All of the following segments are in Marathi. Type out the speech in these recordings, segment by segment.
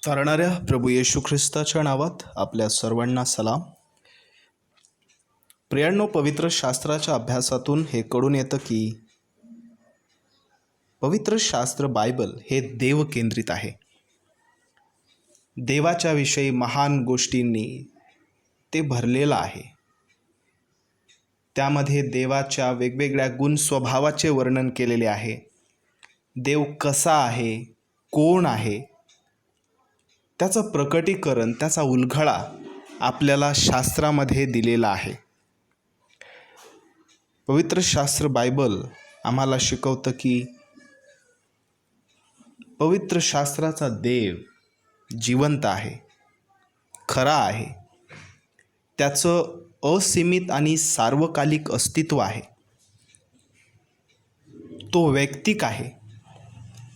तारणाऱ्या प्रभू येशू ख्रिस्ताच्या नावात आपल्या सर्वांना सलाम. प्रियांनो, पवित्र शास्त्राच्या अभ्यासातून हे कळून येतं की पवित्र शास्त्र बायबल हे देव केंद्रित आहे. देवाच्या विषयी महान गोष्टींनी ते भरलेलं आहे. त्यामध्ये देवाच्या वेगवेगळ्या गुण स्वभावाचे वर्णन केलेले आहे. देव कसा आहे, कोण आहे, त्याचं प्रकटीकरण, त्याचा उलगडा आपल्याला शास्त्रामध्ये दिलेला आहे. पवित्र शास्त्र बायबल आम्हाला शिकवतं की पवित्र शास्त्राचा देव जिवंत आहे, खरा आहे. त्याचं असीमित आणि सार्वकालिक अस्तित्व आहे. तो वैयक्तिक आहे.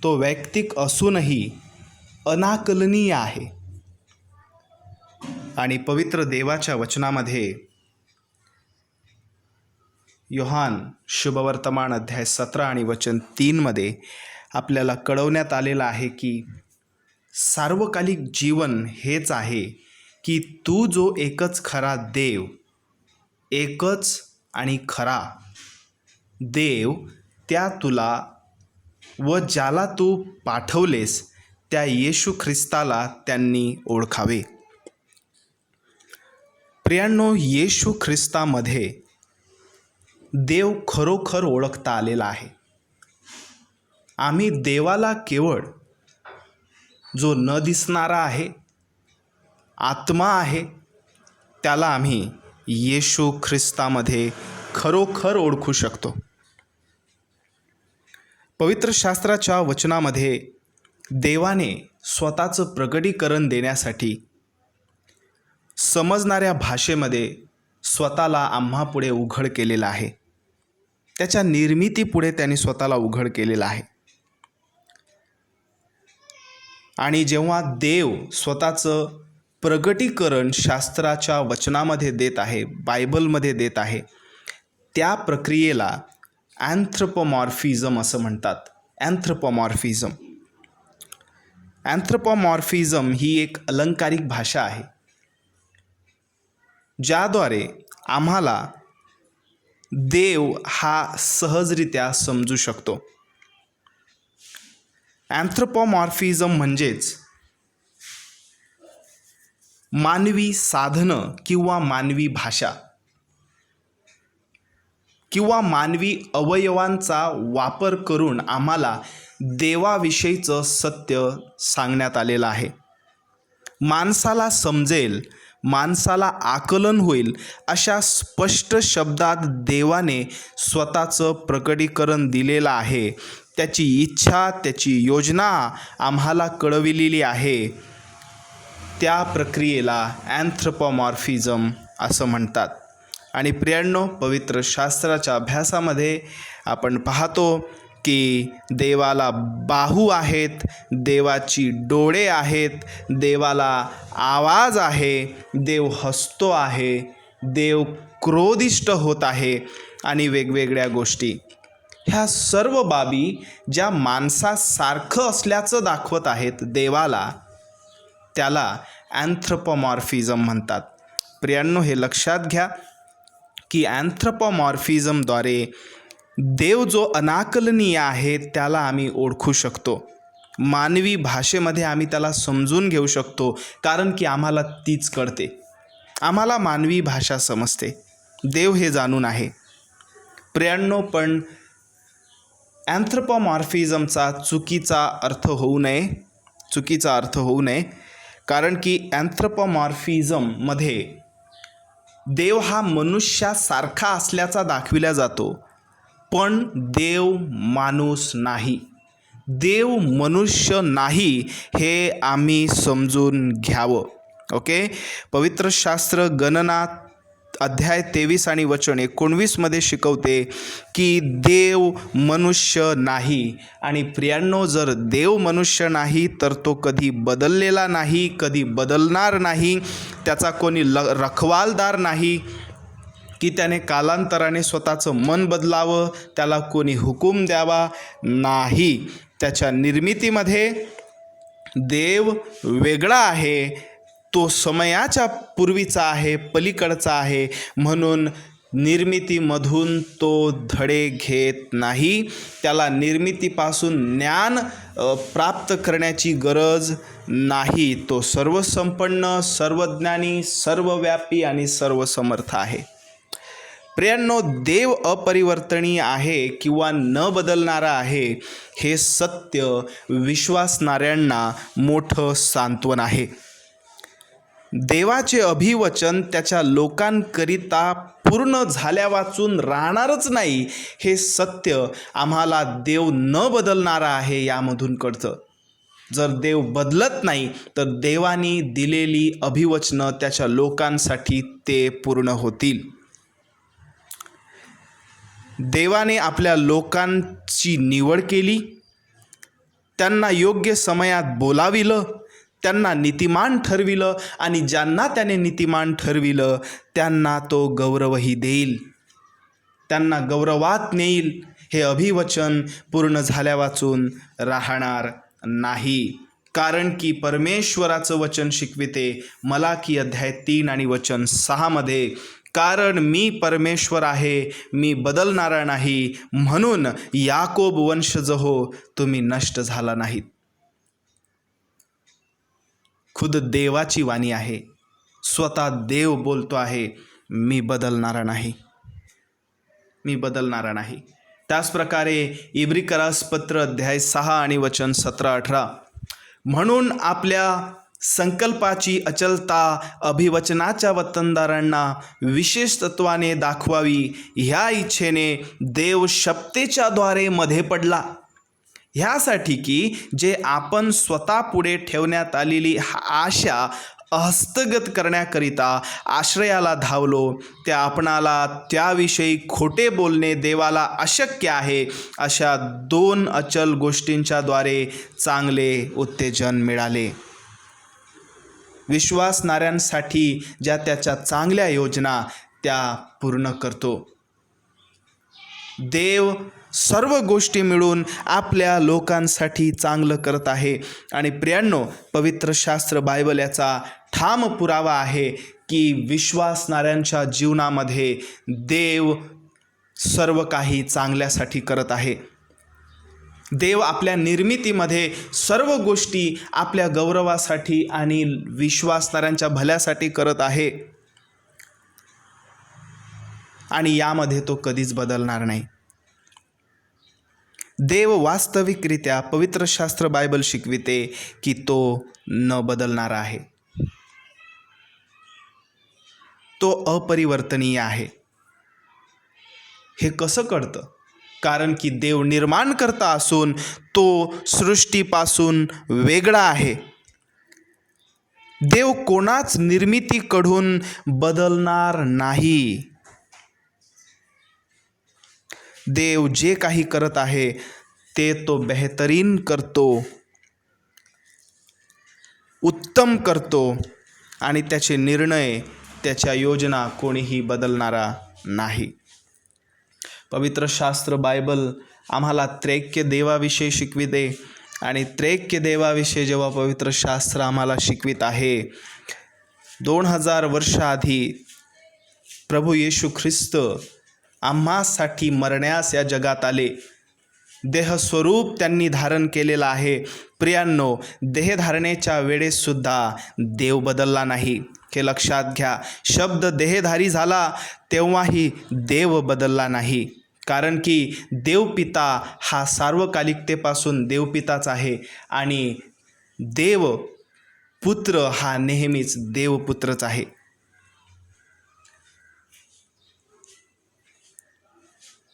तो वैयक्तिक असूनही अनाकलनीय आहे. आणि पवित्र देवाच्या वचनामध्ये योहान शुभवर्तमान अध्याय 17 आणि वचन 3 मध्ये आपल्याला कळवण्यात आलेलं आहे की सार्वकालिक जीवन हेच आहे की तू जो एकच खरा देव, एकच आणि खरा देव, त्या तुला व ज्याला तू पाठवलेस त्या येशू ख्रिस्ताला त्यांनी ओळखावे. प्रियांनो, येशू ख्रिस्तामध्ये देव खरोखर ओळखता आलेला आहे. आम्ही देवाला केवळ जो न दिसणारा आहे, आत्मा आहे, त्याला आम्ही येशू ख्रिस्तामध्ये खरोखर ओळखू शकतो. पवित्र शास्त्राच्या वचनामध्ये देवाने स्वतःचं प्रकटीकरण देण्यासाठी समजणाऱ्या भाषेमध्ये स्वतःला आम्हापुढे उघड केलेला आहे. त्याच्या निर्मितीपुढे त्याने स्वतःला उघड केलेला आहे. आणि जेव्हा देव स्वतःचं प्रकटीकरण शास्त्राच्या वचनामध्ये देत आहे, बायबलमध्ये देत आहे, त्या प्रक्रियेला अँथ्रोपोमॉर्फिझम असं म्हणतात. अँथ्रोपोमॉर्फिझम अँथ्रोपोमॉर्फिझम ही एक अलंकारिक भाषा आहे ज्याद्वारे आम्हाला देव हा सहजरित्या समजू शकतो. अँथ्रोपोमॉर्फिझम म्हणजेच मानवी साधनं किंवा मानवी भाषा किंवा मानवी अवयवांचा वापर करून आम्हाला देवाविषयीचं सत्य सांगण्यात आलेलं आहे. माणसाला समजेल, माणसाला आकलन होईल अशा स्पष्ट शब्दात देवाने स्वतःचं प्रकटीकरण दिलेलं आहे. त्याची इच्छा, त्याची योजना आम्हाला कळविलेली आहे. त्या प्रक्रियेला अँथ्रोपोमॉर्फिझम असं म्हणतात. आणि प्रियांनो, पवित्र शास्त्राच्या अभ्यासामध्ये आपण पाहतो की देवाला बाहू आहेत, देवाची डोळे आहेत, देवाला आवाज आहे, देव हसतो आहे, देव क्रोधिष्ट होत आहे आणि वेगवेगळ्या गोष्टी. ह्या सर्व बाबी ज्या माणसासारखं असल्याचं दाखवत आहेत देवाला, त्याला अँथ्रोपोमॉर्फिझम म्हणतात. प्रियांनो, हे लक्षात घ्या की अँथ्रोपोमॉर्फिझमद्वारे देव जो अनाकलनीय आहे त्याला आम्ही ओळखू शकतो. मानवी भाषेमध्ये आम्ही त्याला समजून घेऊ शकतो, कारण की आम्हाला तीच कळते. आम्हाला मानवी भाषा समजते. देव हे जाणून आहे. प्रियांनो, पण अँथ्रोपोमॉर्फिझमचा चुकीचा अर्थ होऊ नये, कारण की अँथ्रोपोमॉर्फिझममध्ये देव हा मनुष्यासारखा असल्याचा दाखविला जातो, पण देव माणूस नाही, देव मनुष्य नाही, हे आम्ही समजून घ्यावं. ओके. पवित्र शास्त्र गणना अध्याय 23 आणि वचन 19 मध्ये शिकवते की देव मनुष्य नाही. आणि प्रियांनो, जर देव मनुष्य नाही तर तो कधी बदललेला नाही, कधी बदलणार नाही. त्याचा कोणी रखवालदार नाही की त्याने कालांतराने स्वतःचं मन बदलावं, त्याला कोणी हुकूम द्यावा नाही. त्याच्या निर्मितीमध्ये देव वेगळा आहे, तो समयाच्या पूर्वीचा आहे, पलीकडचा आहे, म्हणून निर्मितीमधून तो धडे घेत नाही. त्याला निर्मितीपासून ज्ञान प्राप्त करण्याची गरज नाही. तो सर्वसंपन्न, सर्वज्ञानी, सर्वव्यापी आणि सर्वसमर्थ आहे. प्रियांनो, देव अपरिवर्तनीय आहे किंवा न बदलणारा आहे, हे सत्य विश्वासणाऱ्यांना मोठं सांत्वन आहे. देवाचे अभिवचन त्याच्या लोकांकरिता पूर्ण झाल्या वाचून राहणारच नाही, हे सत्य आम्हाला देव न बदलणारा आहे यामधून कळतं. जर देव बदलत नाही तर देवाने दिलेली अभिवचनं त्याच्या लोकांसाठी ते पूर्ण होतील. देवाने आपल्या लोकांची निवड केली, त्यांना योग्य समयात बोलाविलं, त्यांना नीतिमान ठरविलं आणि ज्यांना त्याने नीतिमान ठरविलं त्यांना तो गौरवही देईल, त्यांना गौरवात नेईल. हे अभिवचन पूर्ण झाल्या वाचून राहणार नाही. कारण की परमेश्वराचं वचन शिकविते मलाकी अध्याय 3 आणि वचन 6 मध्ये, कारण मी परमेश्वर आहे, मी बदलणारा नाही, म्हणून याकोब वंशज हो, तुम्ही नष्ट झाला नाहीत. खुद देवाची वाणी आहे. स्वतः देव बोलतो आहे, मी बदलणारा नाही, मी बदलणारा नाही. त्याचप्रकारे इब्रिकरास पत्र अध्याय 6 आणि वचन 17-18, म्हणून आपल्या संकल्पाची अचलता अभिवचनाच्या वतनदारांना विशेष तत्वाने दाखवावी, ह्या इच्छेने देव शपथेच्या द्वारे मध्ये पडला, ह्यासाठी की जे आपण स्वतः पुढे ठेवण्यात आलेली आशा हस्तगत करण्याकरिता आश्रयाला धावलो, त्या आपणाला त्याविषयी खोटे बोलणे देवाला अशक्य आहे, अशा 2 अचल गोष्टींच्या द्वारे चांगले उत्तेजन मिळाले. विश्वासणाऱ्यांसाठी ज्या त्याच्या चांगल्या योजना त्या पूर्ण करतो. देव सर्व गोष्टी मिळून आपल्या लोकांसाठी चांगलं करत आहे. आणि प्रियांनो, पवित्र शास्त्र बायबल याचा ठाम पुरावा आहे की विश्वासणाऱ्यांच्या जीवनामध्ये देव सर्व काही चांगल्यासाठी करत आहे. देव आपल्या निर्मितीमध्ये सर्व गोष्टी आपल्या गौरवासाठी आणि विश्वासणाऱ्यांच्या भल्यासाठी करत आहे आणि यामध्ये तो कधीच बदलणार नाही. देव वास्तविकरित्या पवित्र शास्त्र बायबल शिकविते की तो न बदलणारा आहे, तो अपरिवर्तनीय आहे. हे कसं कळतं? कारण की देव निर्माणकर्ता असून तो सृष्टीपासून वेगळा आहे. देव कोणाच निर्मितीकडून बदलणार नाही. देव जे काही करत आहे ते तो बेहतरीन करतो, उत्तम करतो आणि त्याचे निर्णय, त्याच्या योजना कोणीही बदलणारा नाही. पवित्र शास्त्र बायबल आम्हाला त्रैक्य देवाविषयी शिकविते आणि त्रैक्य देवाविषयी जेव्हा पवित्र शास्त्र आम्हाला शिकवित आहे, 2000 वर्षाआधी प्रभू येशू ख्रिस्त आम्हासाठी मरण्यास या जगात आले. देहस्वरूप त्यांनी धारण केलेलं आहे. प्रियांनो, देहधारणेच्या वेळेससुद्धा देव बदलला नाही. हे लक्षात घ्या. शब्द देहधारी झाला तेव्हाही देव बदलला नाही. कारण की देवपिता हा सार्वकालिकतेपासून देवपिताच आहे आणि देव पुत्र हा नेहमीच देवपुत्रच आहे.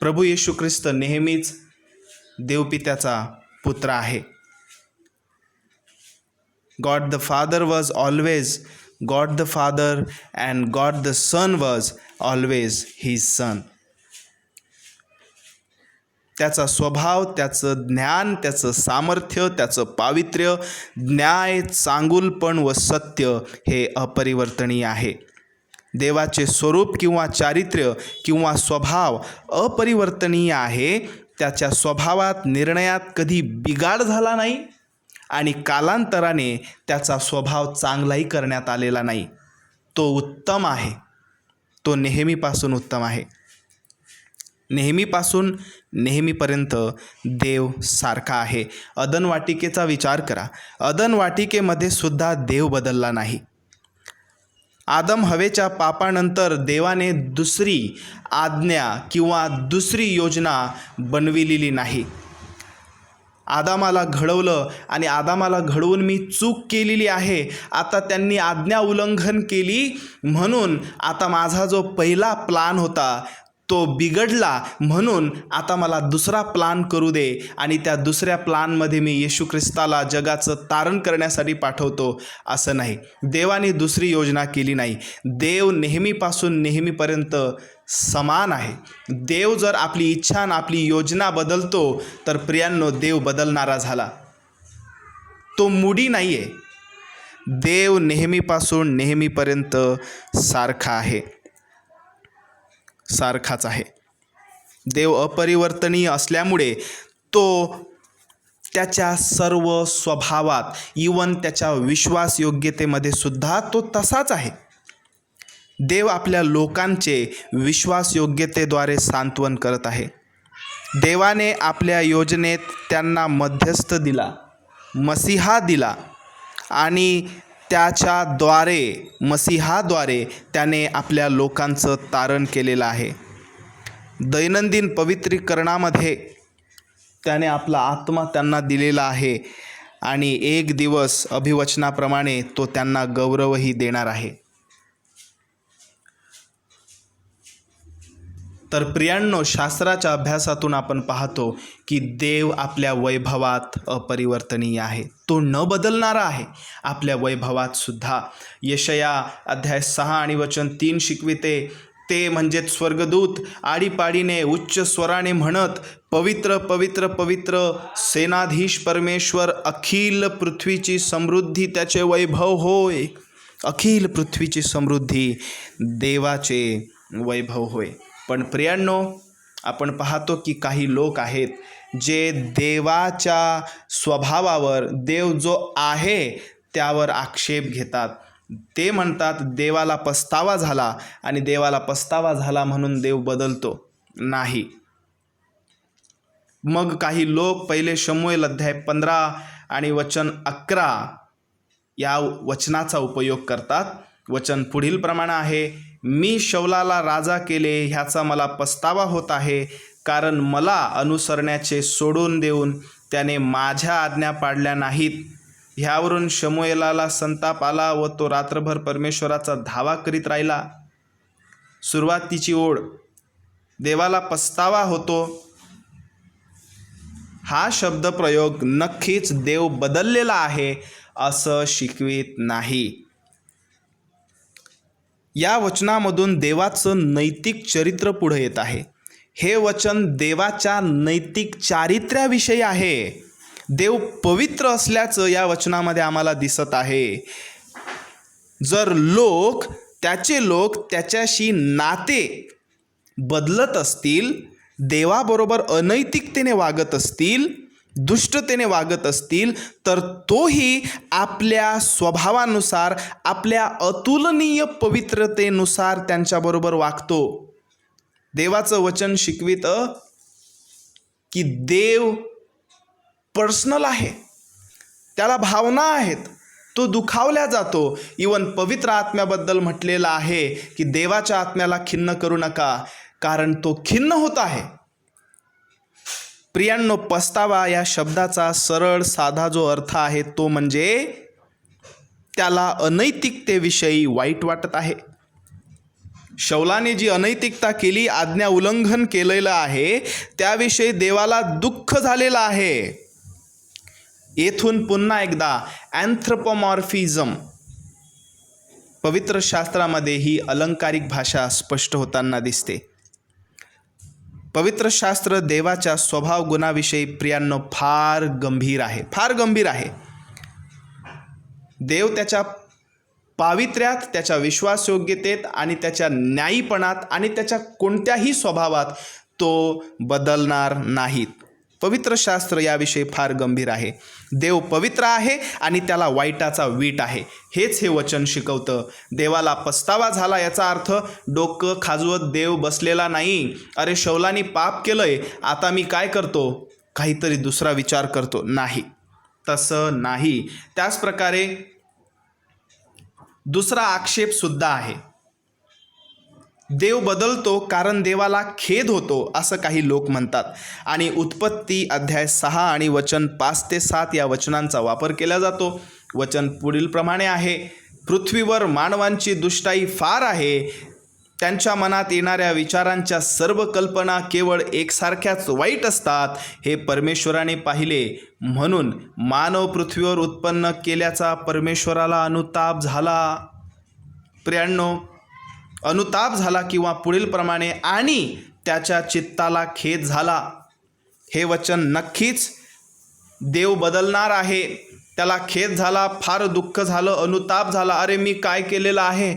प्रभू येशू ख्रिस्त नेहमीच देवपित्याचा पुत्र आहे. God the father was always God the father and God the son was always his son. त्याचा स्वभाव, त्याचं ज्ञान, त्याचं सामर्थ्य, त्याचं पावित्र्य, न्याय, चांगुलपण व सत्य हे अपरिवर्तनीय आहे. देवाचे स्वरूप किंवा चारित्र्य किंवा स्वभाव अपरिवर्तनीय आहे. त्याच्या स्वभावात, निर्णयात कधी बिघाड झाला नाही आणि कालांतराने त्याचा स्वभाव चांगलाही करण्यात आलेला नाही. तो उत्तम आहे, तो नेहमीपासून उत्तम आहे. नेहमीपासून नेहमीपर्यंत देव सारखा आहे. अदनवाटिकेचा विचार करा. अदनवाटिकेमध्ये सुद्धा देव बदलला नाही. आदम हवेच्या पापानंतर देवाने दुसरी आज्ञा किंवा दुसरी योजना बनविलेली नाही. आदामाला घडवलं आणि आदामाला घडवून मी चूक केलेली आहे, आता त्यांनी आज्ञा उल्लंघन केली म्हणून आता माझा जो पहिला प्लान होता तो बिघडला, म्हणून आता मला दुसरा प्लान करू दे आणि त्या दुसऱ्या प्लानमध्ये मी येशू ख्रिस्ताला जगाचं तारण करण्यासाठी पाठवतो, असं नाही. देवाने दुसरी योजना केली नाही. देव नेहमीपासून नेहमीपर्यंत समान आहे. देव जर आपली इच्छा आणि आपली योजना बदलतो तर प्रियांनो, देव बदलणारा झाला. तो मुडी नाही आहे. देव नेहमीपासून नेहमीपर्यंत सारखा आहे, सारखाच आहे. देव अपरिवर्तनीय असल्यामुळे तो त्याच्या सर्व स्वभावात, इवन त्याच्या विश्वासयोग्यतेमध्ये सुद्धा तो तसाच आहे. देव आपल्या लोकांचे विश्वासयोग्यतेद्वारे सांत्वन करत आहे. देवाने आपल्या योजनेत त्यांना मध्यस्थ दिला, मसीहा दिला आणि मसीहाद्वारे त्याने आपल्या लोकांचं तारण केलेलं आहे. दैनंदिन पवित्रीकरणामध्ये त्याने आपला आत्मा त्यांना दिलेला आहे आणि एक दिवस अभिवचनाप्रमाणे तो त्यांना गौरवही देणार आहे. तर प्रियांनो, शास्त्राच्या अभ्यासातून आपण पाहतो की देव आपल्या वैभवात अपरिवर्तनीय आहे. तो न बदलणारा आहे आपल्या वैभवात सुद्धा. यशया अध्याय 6 आणि वचन 3 शिकविते, ते म्हणजेच स्वर्गदूत आडीपाडीने उच्च स्वराने म्हणत, पवित्र पवित्र पवित्र सेनाधीश परमेश्वर, अखिल पृथ्वीची समृद्धी त्याचे वैभव होय. अखिल पृथ्वीची समृद्धी देवाचे वैभव होय. पण प्रियांनो, आपण पाहतो की काही लोक आहेत जे देवाच्या स्वभावावर, देव जो आहे त्यावर आक्षेप घेतात. ते म्हणतात देवाला पस्तावा झाला आणि देवाला पस्तावा झाला म्हणून देव बदलतो. नाही. मग काही लोक पहिले शमूएल अध्याय 15 आणि वचन 11 या वचनाचा उपयोग करतात. वचन पुढील प्रमाणे आहे, मी शौलाला राजा केले ह्याचा मला पस्तावा होत आहे, कारण मला अनुसरण्याचे सोडून देऊन त्याने माझ्या आज्ञा पाळल्या नाहीत. ह्यावरून शमूएलाला संताप आला व तो रात्रभर परमेश्वराचा धावा करीत राहिला. सुरुवातीची ओळ, देवाला पस्तावा होतो. हा शब्दप्रयोग नक्कीच देव बदललेला आहे असं शिकवित नाही. या वचनामधून देवाचं नैतिक चरित्र पुढे येत आहे. हे वचन देवाच्या नैतिक चारित्र्याविषयी आहे. देव पवित्र असल्याचं या वचनामध्ये आम्हाला दिसत आहे. जर त्याचे लोक त्याच्याशी नाते बदलत असतील, देवाबरोबर अनैतिकतेने वागत असतील, दुष्टतेने वागत असतील, तर तोही आपल्या स्वभावानुसार, आपल्या अतुलनीय पवित्रतेनुसार त्यांच्याबरोबर वागतो. देवाचं वचन शिकवितं की देव पर्सनल आहे, त्याला भावना आहेत, तो दुखावला जातो. इवन पवित्र आत्म्याबद्दल म्हटलेलं आहे की देवाच्या आत्म्याला खिन्न करू नका, कारण तो खिन्न होत आहे. प्रियांनो, पस्तावा या शब्दाचा सरळ साधा जो अर्थ आहे तो म्हणजे त्याला अनैतिकतेविषयी वाईट वाटत आहे. शौलाने जी अनैतिकता केली, आज्ञा उल्लंघन केलेलं आहे, त्याविषयी देवाला दुःख झालेलं आहे. येथून पुन्हा एकदा अँथ्रोपोमॉर्फिझम, पवित्र शास्त्रामध्ये ही अलंकारिक भाषा स्पष्ट होताना दिसते. पवित्र शास्त्र देवाच्या स्वभाव गुणाविषयी प्रियांनो फार गंभीर आहे, फार गंभीर आहे. देव त्याच्या पावित्र्यात, त्याच्या विश्वासयोग्यतेत आणि त्याच्या न्यायीपणात आणि त्याच्या कोणत्याही स्वभावात तो बदलणार नाहीत. पवित्र शास्त्र याविषयी फार गंभीर आहे. देव पवित्र आहे आणि त्याला वाईटाचा वीट आहे, हेच हे वचन शिकवतं. देवाला पस्तावा झाला याचा अर्थ डोकं खाजवत देव बसलेला नाही. अरे शौलानी पाप केलंय, आता मी काय करतो, काहीतरी दुसरा विचार करतो. नाही, तसं नाही. त्याच प्रकारे दुसरा आक्षेप सुद्धा आहे. देव बदलतो कारण देवाला खेद होतो असं काही लोक म्हणतात. आणि उत्पत्ती अध्याय 6 आणि वचन 5 ते 7 या वचनांचा वापर केला जातो. वचन पुढील प्रमाणे आहे. पृथ्वीवर मानवांची दुष्टाई फार आहे. त्यांच्या मनात येणाऱ्या विचारांच्या सर्व कल्पना केवळ एकसारख्याच वाईट असतात, हे परमेश्वराने पाहिले. म्हणून मानव पृथ्वीवर उत्पन्न केल्याचा परमेश्वराला अनुताप झाला. प्रियांनो, अनुताप झाला किंवा पुढील प्रमाणे आणि त्याच्या चित्ताला खेद झाला. हे वचन नक्कीच देव बदलणार आहे. त्याला खेद झाला, फार दुःख झालं, अनुताप झाला. अरे मी काय केलेलं आहे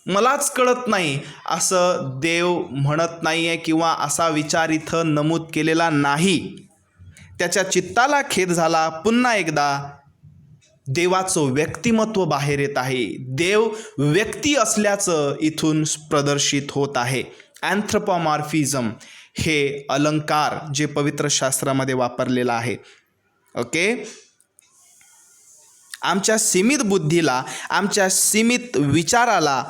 मलाच कळत नाही, असं देव म्हणत नाही आहे किंवा असा विचार इथं नमूद केलेला नाही. त्याच्या चित्ताला खेद झाला. पुन्हा एकदा देवाचं व्यक्तिमत्व बाहेर येत आहे. देव व्यक्ती असल्याचं इथून प्रदर्शित होत आहे. अँथ्रोपॉमॉर्फिझम हे अलंकार जे पवित्र शास्त्रामध्ये वापरलेला आहे. ओके, आमच्या सीमित बुद्धीला, आमच्या सीमित विचाराला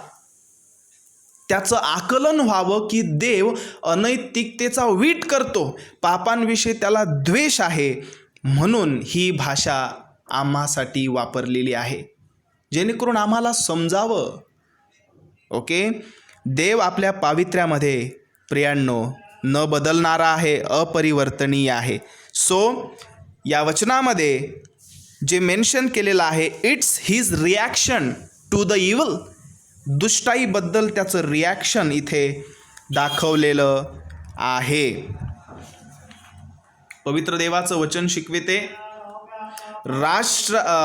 त्याचं आकलन व्हावं की देव अनैतिकतेचा वीट करतो, पापांविषयी त्याला द्वेष आहे, म्हणून ही भाषा आम्हासाठी वापरलेली आहे, जेणेकरून आम्हाला समजावं. ओके, देव आपल्या पावित्र्यामध्ये प्रियांनो न बदलणारा आहे, अपरिवर्तनीय आहे. सो या वचनामध्ये जे मेन्शन केलेलं आहे, it's his reaction to the evil. दुष्टाईबद्दल त्याचं रिॲक्शन इथे दाखवलेलं आहे. पवित्र देवाचं वचन शिकविते,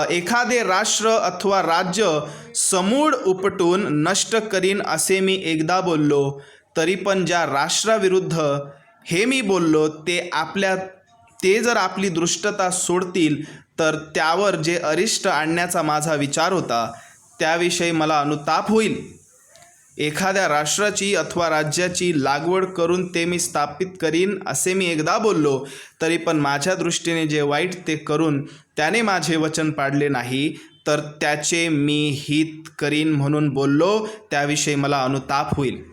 एखादे राष्ट्र अथवा राज्य समूळ उपटून नष्ट करीन असे मी एकदा बोललो, तरी पण ज्या राष्ट्राविरुद्ध हे मी बोललो ते जर आपली दृष्टता सोडतील तर त्यावर जे अरिष्ट आणण्याचा माझा विचार होता त्याविषयी मला अनुताप होईल. एखाद्या राष्ट्राची अथवा राज्याची लागवड करून ते मी स्थापित करीन असे मी एकदा बोललो, तरी पण माझ्या दृष्टीने जे वाईट ते करून त्याने माझे वचन पाळले नाही, तर त्याचे मी हित करीन म्हणून बोललो, त्याविषयी मला अनुताप होईल.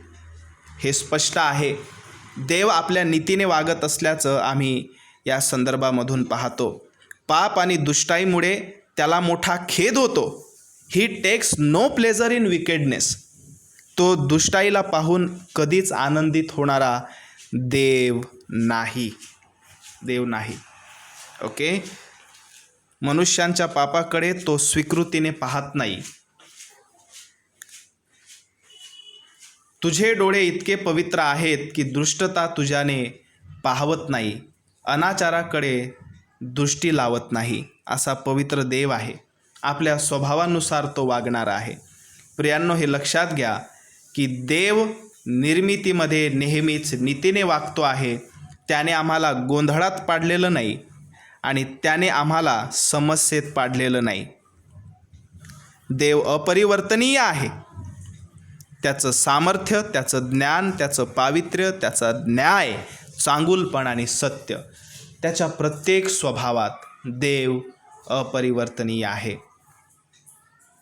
हे स्पष्ट आहे. देव आपल्या नीतीने वागत असल्याचं आम्ही या संदर्भामधून पाहतो. पाप आणि दुष्टाईमुळे त्याला मोठा खेद होतो. He takes no pleasure in wickedness. तो दुष्टाईला पाहून कधीच आनंदित होणारा देव नाही. ओके, मनुष्यांच्या पापाकडे तो स्वीकृतीने पाहत नाही. तुझे डोळे इतके पवित्र आहेत की दुष्टता तुझ्याने पाहवत नाही, अनाचाराकडे दृष्टी लावत नाही, असा पवित्र देव आहे. आपल्या स्वभावानुसार तो वागणारा आहे. प्रियांनो, हे लक्षात घ्या की देव निर्मितीमध्ये नेहमीच नीतीने वागतो आहे. त्याने आम्हाला गोंधळात पाडलेलं नाही आणि त्याने आम्हाला समस्येत पाडलेलं नाही. देव अपरिवर्तनीय आहे. त्याचं सामर्थ्य, त्याचं ज्ञान, त्याचं पावित्र्य, त्याचा न्याय, चांगुलपण आणि सत्य, त्याच्या प्रत्येक स्वभावात देव अपरिवर्तनीय आहे.